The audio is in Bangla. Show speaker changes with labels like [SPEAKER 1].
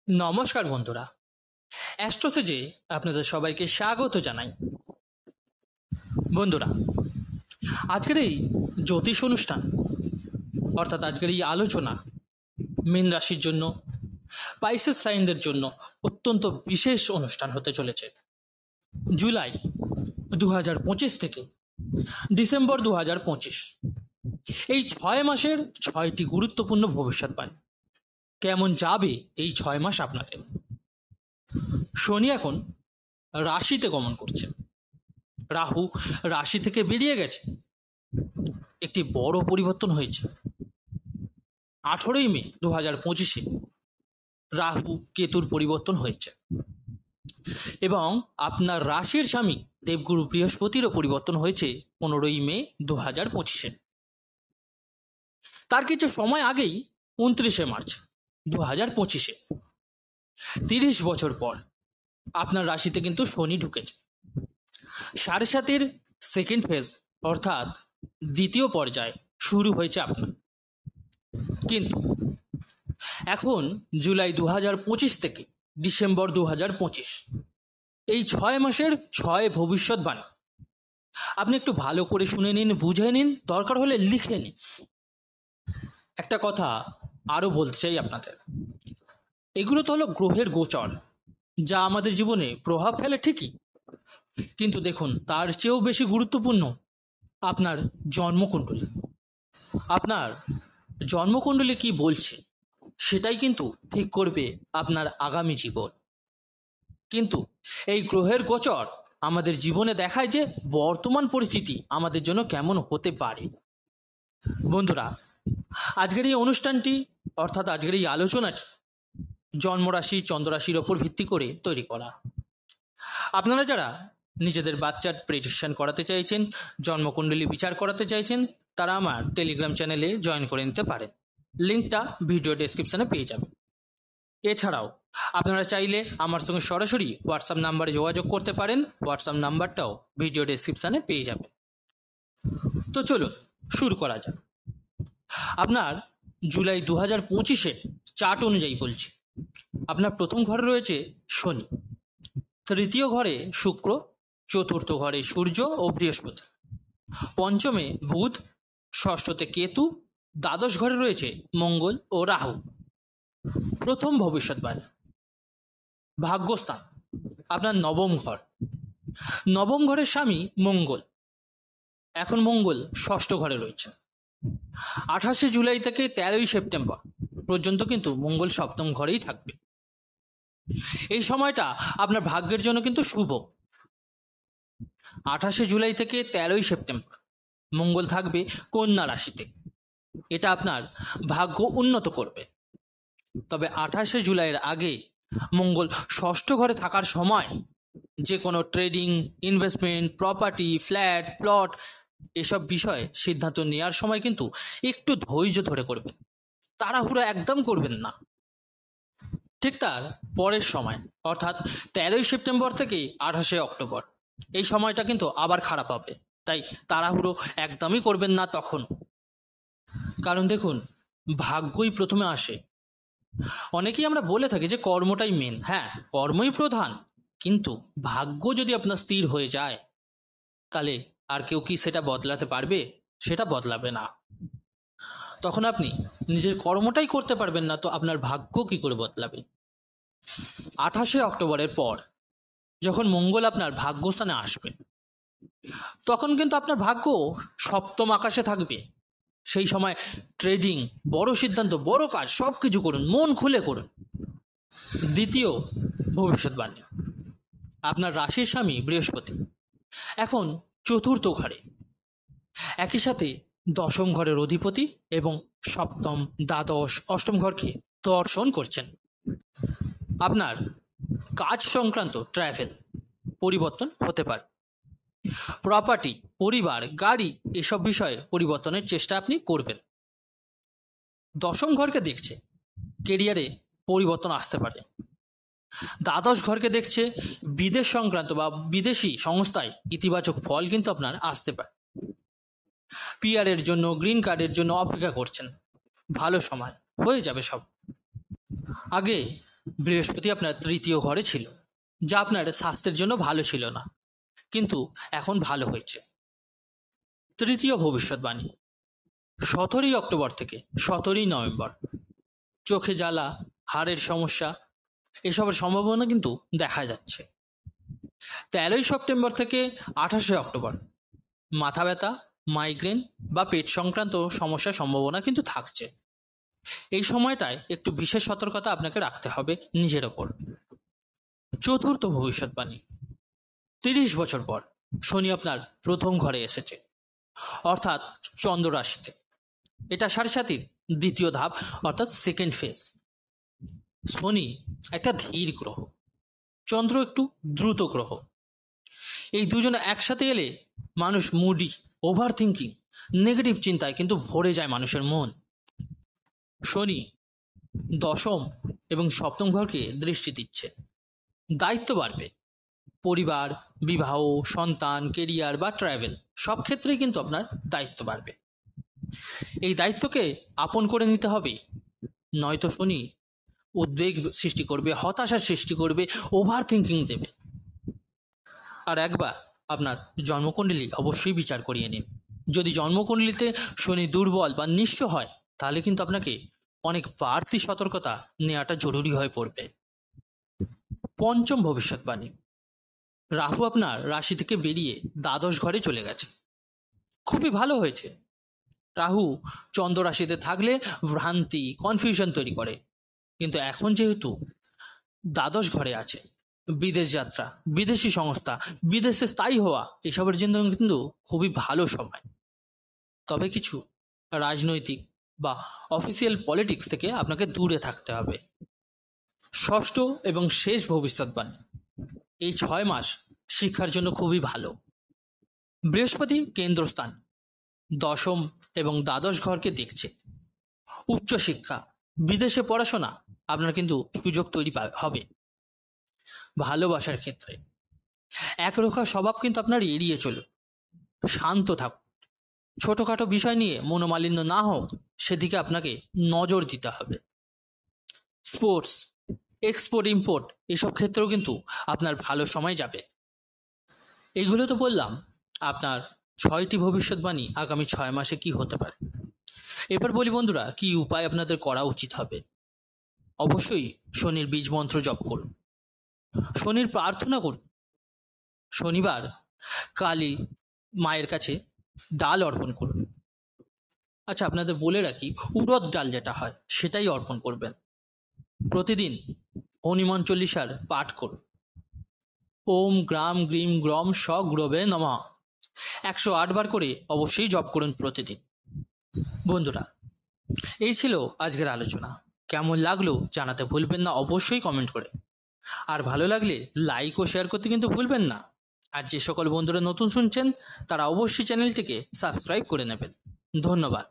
[SPEAKER 1] নমস্কার বন্ধুরা, অ্যাস্ট্রোসেজে আপনাদের সবাইকে স্বাগত জানাই। বন্ধুরা, আজকের এই জ্যোতিষ অনুষ্ঠান অর্থাৎ আজকের এই আলোচনা মীন রাশির জন্য, পাইসেস সাইনদের জন্য অত্যন্ত বিশেষ অনুষ্ঠান হতে চলেছে। জুলাই 2025 থেকে ডিসেম্বর 2025 এই 6 মাসের 6টি গুরুত্বপূর্ণ ভবিষ্যৎবাণী। কেমন যাবে এই 6 মাস আপনাদের? শনি এখন রাশিতে গমন করছে, রাহু রাশি থেকে বেরিয়ে গেছে। একটি বড় পরিবর্তন হয়েছে 18ই মে 2025-এ রাহু কেতুর পরিবর্তন হয়েছে এবং আপনার রাশির স্বামী দেবগুরু বৃহস্পতিরও পরিবর্তন হয়েছে 15ই মে 2025-এ। তার কিছু সময় আগেই 29শে মার্চ 2025-এ 30 বছর পর আপনার রাশিতে কিন্তু শনি ঢুকেছে। 7.5-এর সেকেন্ড ফেজ অর্থাৎ দ্বিতীয় পর্যায় শুরু হয়েছে আপনার। কিন্তু এখন জুলাই 2025 থেকে ডিসেম্বর 2025 এই 6 মাসের 6 ভবিষ্যৎবাণী আপনি একটু ভালো করে শুনে নিন, বুঝে নিন, দরকার হলে লিখে নিন। একটা কথা আরও বলতে চাই আপনাদের, এগুলো তো হলো গ্রহের গোচর, যা আমাদের জীবনে প্রভাব ফেলে ঠিকই, কিন্তু দেখুন তার চেয়েও বেশি গুরুত্বপূর্ণ আপনার জন্মকুণ্ডলী। আপনার জন্মকুণ্ডলী কি বলছে সেটাই কিন্তু ঠিক করবে আপনার আগামী জীবন। কিন্তু এই গ্রহের গোচর আমাদের জীবনে দেখায় যে বর্তমান পরিস্থিতি আমাদের জন্য কেমন হতে পারে। বন্ধুরা, আজকের এই অনুষ্ঠানটি অর্থাৎ আজকের এই আলোচনাটি জন্মরাশি চন্দ্ররাশির ওপর ভিত্তি করে তৈরি করা। আপনারা যারা নিজেদের বাচ্চার প্রেডিকশন করাতে চাইছেন, জন্মকুণ্ডলী বিচার করাতে চাইছেন, তারা আমার টেলিগ্রাম চ্যানেলে জয়েন করে নিতে পারেন। লিঙ্কটা ভিডিও ডেসক্রিপশানে পেয়ে যাবেন। এছাড়াও আপনারা চাইলে আমার সঙ্গে সরাসরি হোয়াটসঅ্যাপ নাম্বারে যোগাযোগ করতে পারেন। হোয়াটসঅ্যাপ নাম্বারটাও ভিডিও ডেসক্রিপশানে পেয়ে যাবেন। তো চলুন শুরু করা যাক। আপনার জুলাই 2025-এর চার্ট অনুযায়ী বলছি, আপনার প্রথম ঘরে রয়েছে শনি, তৃতীয় ঘরে শুক্র, চতুর্থ ঘরে সূর্য ও বৃহস্পতি, পঞ্চমে বুধ, ষষ্ঠতে কেতু, দ্বাদশ ঘরে রয়েছে মঙ্গল ও রাহু। প্রথম ভবিষ্যৎবাণী, ভাগ্যস্থান আপনার নবম ঘর। নবম ঘরের স্বামী মঙ্গল, এখন মঙ্গল ষষ্ঠ ঘরে রয়েছে। 28শে জুলাই থেকে 13ই সেপ্টেম্বর পর্যন্ত কিন্তু মঙ্গল সপ্তম ঘরেই থাকবে। এই সময়টা আপনার ভাগ্যের জন্য কিন্তু শুভ। 28শে জুলাই থেকে 13ই সেপ্টেম্বর মঙ্গল থাকবে কন্যা রাশিতে। এটা আপনার ভাগ্য উন্নত করবে। তবে 28শে জুলাইয়ের আগে মঙ্গল ষষ্ঠ ঘরে থাকার সময় যে কোনো trading, investment, property, flat, plot এসব বিষয়ে সিদ্ধান্ত নেওয়ার সময় কিন্তু একটু ধৈর্য ধরে করবেন, তাড়াহুড়ো একদম করবেন না। ঠিক তার পরের সময় অর্থাৎ 13ই সেপ্টেম্বর থেকে 28শে অক্টোবর এই সময়টা কিন্তু আবার খারাপ হবে, তাই তাড়াহুড়ো একদমই করবেন না তখন। কারণ দেখুন, ভাগ্যই প্রথমে আসে। অনেকেই আমরা বলে থাকি যে কর্মটাই মেন। হ্যাঁ, কর্মই প্রধান, কিন্তু ভাগ্য যদি আপনার স্থির হয়ে যায় তাহলে আর কেউ কি সেটা বদলাতে পারবে? সেটা বদলাবে না। তখন আপনি নিজের কর্মটাই করতে পারবেন না, তো আপনার ভাগ্য কি করে বদলাবে? 28শে অক্টোবরের পর যখন মঙ্গল আপনার ভাগ্যস্থানে আসবে তখন কিন্তু আপনার ভাগ্য সপ্তম আকাশে থাকবে। সেই সময় ট্রেডিং, বড় সিদ্ধান্ত, বড় কাজ সব কিছু করুন, মন খুলে করুন। দ্বিতীয় ভবিষ্যৎবাণী, আপনার রাশির স্বামী বৃহস্পতি এখন চতুর্থ ঘরে, একই সাথে দশম ঘরের অধিপতি এবং সপ্তম, দ্বাদশ, অষ্টম ঘরকে দর্শন করছেন। আপনার কাজ সংক্রান্ত ট্রাভেল পরিবর্তন হতে পারে। প্রপার্টি, পরিবার, গাড়ি এসব বিষয়ে পরিবর্তনের চেষ্টা আপনি করবেন। দশম ঘরকে দেখছে কেরিয়ারে পরিবর্তন আসতে পারে। দ্বাদশ ঘরকে দেখছে বিদেশ সংক্রান্ত বা বিদেশি সংস্থায় ইতিবাচক ফল কিন্তু আপনার আসতে পারে। পিআরের জন্য, গ্রিন কার্ডের জন্য অপেক্ষা করছেন, ভালো সময় হয়ে যাবে সব। আগে বৃহস্পতি আপনার তৃতীয় ঘরে ছিল, যা আপনার স্বাস্থ্যের জন্য ভালো ছিল না, কিন্তু এখন ভালো হয়েছে। তৃতীয় ভবিষ্যৎবাণী, 17ই অক্টোবর থেকে 17ই নভেম্বর চোখে জ্বালা, হাড়ের সমস্যা এসবের সম্ভাবনা কিন্তু দেখা যাচ্ছে। 13ই সেপ্টেম্বর থেকে 28শে অক্টোবর মাথা ব্যথা, মাইগ্রেন বা পেট সংক্রান্ত সমস্যার সম্ভাবনা কিন্তু থাকছে। এই সময়টায় একটু বিশেষ সতর্কতা আপনাকে রাখতে হবে নিজের ওপর। চতুর্থ ভবিষ্যৎবাণী, 30 বছর পর শনি আপনার প্রথম ঘরে এসেছে, অর্থাৎ চন্দ্র রাশিতে। এটা সাড়ে দ্বিতীয় ধাপ, অর্থাৎ সেকেন্ড ফেজ। শনি একটা ধীর গ্রহ, চন্দ্র একটু দ্রুত গ্রহ। এই দুজনে একসাথে এলে মানুষ মুডি, ওভার থিঙ্কিং, নেগেটিভ চিন্তায় কিন্তু ভরে যায় মানুষের মন। শনি দশম এবং সপ্তম ঘরকে দৃষ্টি দিচ্ছে। দায়িত্ব বাড়বে, পরিবার, বিবাহ, সন্তান, কেরিয়ার বা ট্রাভেল সব ক্ষেত্রেই কিন্তু আপনার দায়িত্ব বাড়বে। এই দায়িত্বকে আপন করে নিতে হবে, নয়তো শনি উদ্বেগ সৃষ্টি করবে, হতাশার সৃষ্টি করবে, ওভার থিঙ্কিং দেবে। আর একবার আপনার জন্মকুণ্ডলী অবশ্যই বিচার করিয়ে নিন। যদি জন্মকুণ্ডলিতে শনি দুর্বল বা নিঃস্ব হয়, তাহলে কিন্তু আপনাকে অনেক বাড়তি সতর্কতা নেওয়াটা জরুরি হয়ে পড়বে। পঞ্চম ভবিষ্যৎবাণী, রাহু আপনার রাশি থেকে বেরিয়ে দ্বাদশ ঘরে চলে গেছে। খুবই ভালো হয়েছে। রাহু চন্দ্র রাশিতে থাকলে ভ্রান্তি, কনফিউশন তৈরি করে, কিন্তু এখন যেহেতু দ্বাদশ ঘরে আছে, বিদেশ যাত্রা, বিদেশি সংস্থা, বিদেশে স্থায়ী হওয়া এসবের জন্য কিন্তু খুবই ভালো সময়। তবে কিছু রাজনৈতিক বা অফিসিয়াল পলিটিক্স থেকে আপনাকে দূরে থাকতে হবে। ষষ্ঠ এবং শেষ ভবিষ্যৎবাণী, এই 6 মাস শিক্ষার জন্য খুবই ভালো। বৃহস্পতি কেন্দ্রস্থান দশম এবং দ্বাদশ ঘরকে দেখছে। উচ্চশিক্ষা, বিদেশে পড়াশোনা আপনার কিন্তু সুযোগ তৈরি হবে। ভালোবাসার ক্ষেত্রে একরোখা স্বভাব কিন্তু আপনার এড়িয়ে চলুন, শান্ত থাকুন। ছোটোখাটো বিষয় নিয়ে মনোমালিন্য না হোক, সেদিকে আপনাকে নজর দিতে হবে। স্পোর্টস, এক্সপোর্ট ইম্পোর্ট এসব ক্ষেত্রেও কিন্তু আপনার ভালো সময় যাবে। এগুলো তো বললাম আপনার 6টি ভবিষ্যৎবাণী আগামী 6 মাসে কি হতে পারে। এবার বলি বন্ধুরা, কি উপায় আপনাদের করা উচিত হবে। অবশ্যই শনির বীজ মন্ত্র জপ করুন, শনির প্রার্থনা করুন। শনিবার কালী মায়ের কাছে ডাল অর্পণ করুন। আচ্ছা, আপনাদের বলে রাখি, উড়দ ডাল যেটা হয় সেটাই অর্পণ করবেন। প্রতিদিন হনুমান চল্লিশার পাঠ করুন। ওম গ্রাম গ্রীম গ্রম স গ্রবে নমঃ 108 বার করে অবশ্যই জপ করুন প্রতিদিন। বন্ধুরা, এই ছিল আজকের আলোচনা। কেমন লাগলো জানাতে ভুলবেন না অবশ্যই কমেন্ট করে। আর ভালো লাগলে লাইক ও শেয়ার করতে কিন্তু ভুলবেন না। আর যে সকল বন্ধুরা নতুন শুনছেন, তারা অবশ্যই চ্যানেলটিকে সাবস্ক্রাইব করে নেবেন। ধন্যবাদ।